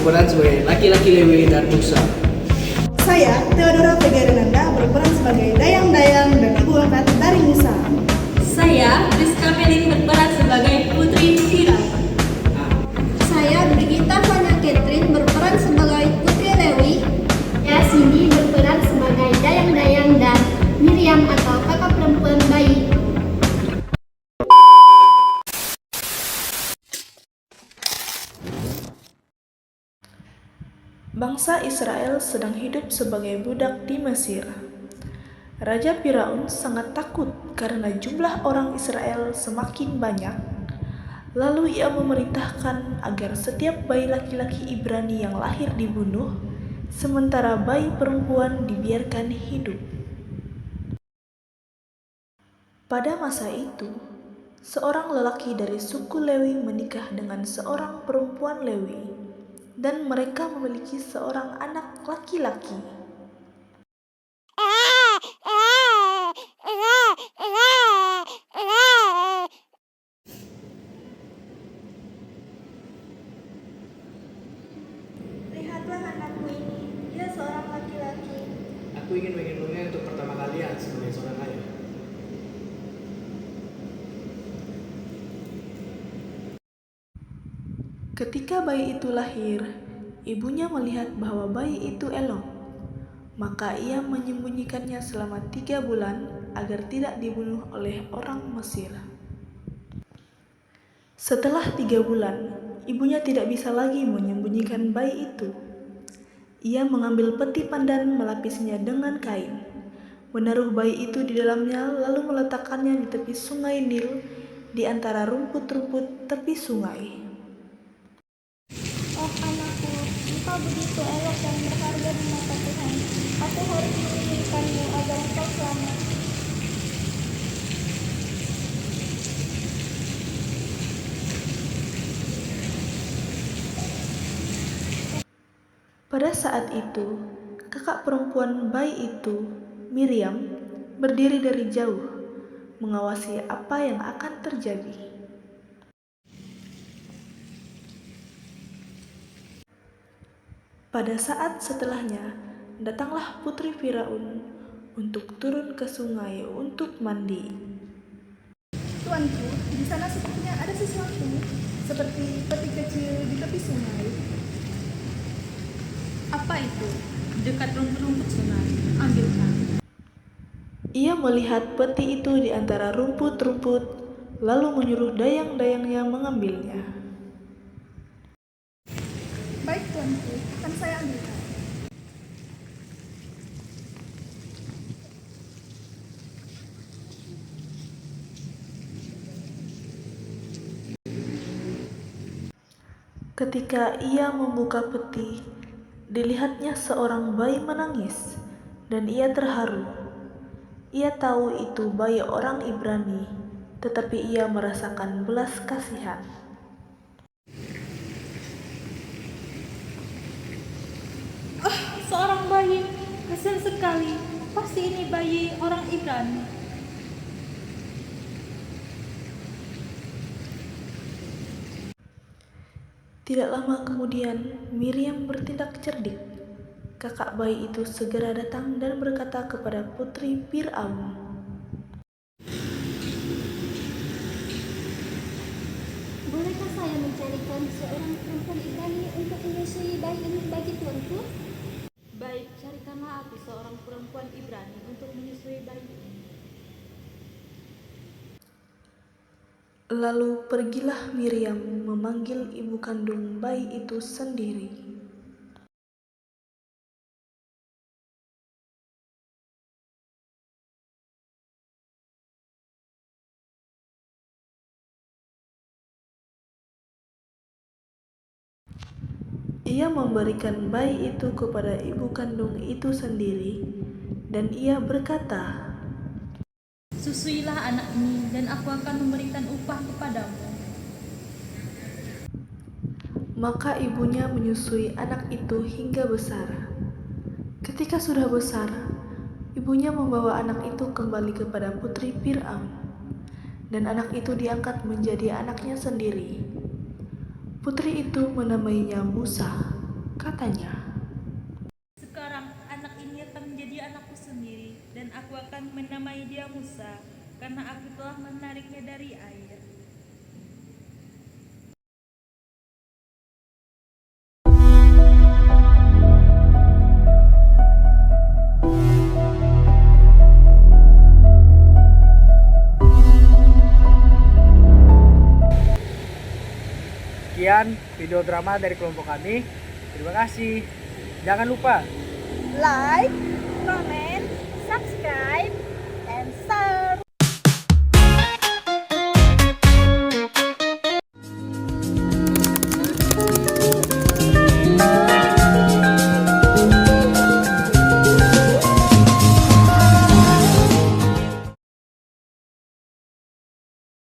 berperan sebagai laki-laki Lewi dan Musa. Saya, Theodora Pegarinanda, berperan sebagai Dayang-Dayang dan ibu angkat dari Musa. Saya, Rizka Melin, berperan sebagai Putri Firaun. Saya, Brigita Fanya Catherine, berperan sebagai Putri Lewi. Saya, Cindy, berperan sebagai Dayang-Dayang dan Miriam atau kakak perempuan bayi. Bangsa Israel sedang hidup sebagai budak di Mesir. Raja Firaun sangat takut karena jumlah orang Israel semakin banyak. Lalu ia memerintahkan agar setiap bayi laki-laki Ibrani yang lahir dibunuh, sementara bayi perempuan dibiarkan hidup. Pada masa itu, seorang lelaki dari suku Lewi menikah dengan seorang perempuan Lewi, dan mereka memiliki seorang anak laki-laki. Lihatlah anakku ini, dia seorang laki-laki. Aku ingin menggendongnya untuk pertama kalian sebagai seorang ayah. Ketika bayi itu lahir, ibunya melihat bahwa bayi itu elok. Maka ia menyembunyikannya selama 3 bulan agar tidak dibunuh oleh orang Mesir. Setelah 3 bulan, ibunya tidak bisa lagi menyembunyikan bayi itu. Ia mengambil peti pandan, melapisinya dengan kain, menaruh bayi itu di dalamnya, lalu meletakkannya di tepi sungai Nil, di antara rumput-rumput tepi sungai. Oh anakku, engkau begitu elok dan berharga di mata Tuhan. Aku harus mengirimkanmu agar engkau selamat. Pada saat itu, kakak perempuan bayi itu, Miriam, berdiri dari jauh, mengawasi apa yang akan terjadi. Pada saat setelahnya, datanglah putri Firaun untuk turun ke sungai untuk mandi. Tuanku, di sana sepertinya ada sesuatu, seperti peti kecil di tepi sungai. Apa itu? Dekat rumput-rumput sungai. Ambilkan. Ia melihat peti itu di antara rumput-rumput, lalu menyuruh dayang-dayangnya mengambilnya. Baik tuanku, akan saya ambilkan. Ketika ia membuka peti, dilihatnya seorang bayi menangis, dan ia terharu. Ia tahu itu bayi orang Ibrani, tetapi ia merasakan belas kasihan. Seorang bayi, kasihan sekali. Pasti ini bayi orang Ibrani. Tidak lama kemudian, Miriam bertindak cerdik. Kakak bayi itu segera datang dan berkata kepada putri Firaun, Bolehkah saya mencarikan seorang perempuan Ibrani untuk menyusui bayi ini bagi tuanku? Baik, carikanlah aku seorang perempuan Ibrani untuk menyusui bayi ini. Lalu pergilah Miriam memanggil ibu kandung bayi itu sendiri. Ia memberikan bayi itu kepada ibu kandung itu sendiri, dan ia berkata, Susuilah anak ini dan aku akan memberikan upah kepadamu. Maka ibunya menyusui anak itu hingga besar. Ketika sudah besar, ibunya membawa anak itu kembali kepada putri Firaun, dan anak itu diangkat menjadi anaknya sendiri. Putri itu menamainya Musa. katanya. Sekarang anak ini akan menjadi anakku sendiri dan aku akan menamai dia Musa karena aku telah menariknya dari air. Sekian video drama dari kelompok kami. Terima kasih. Jangan lupa Like, comment, subscribe,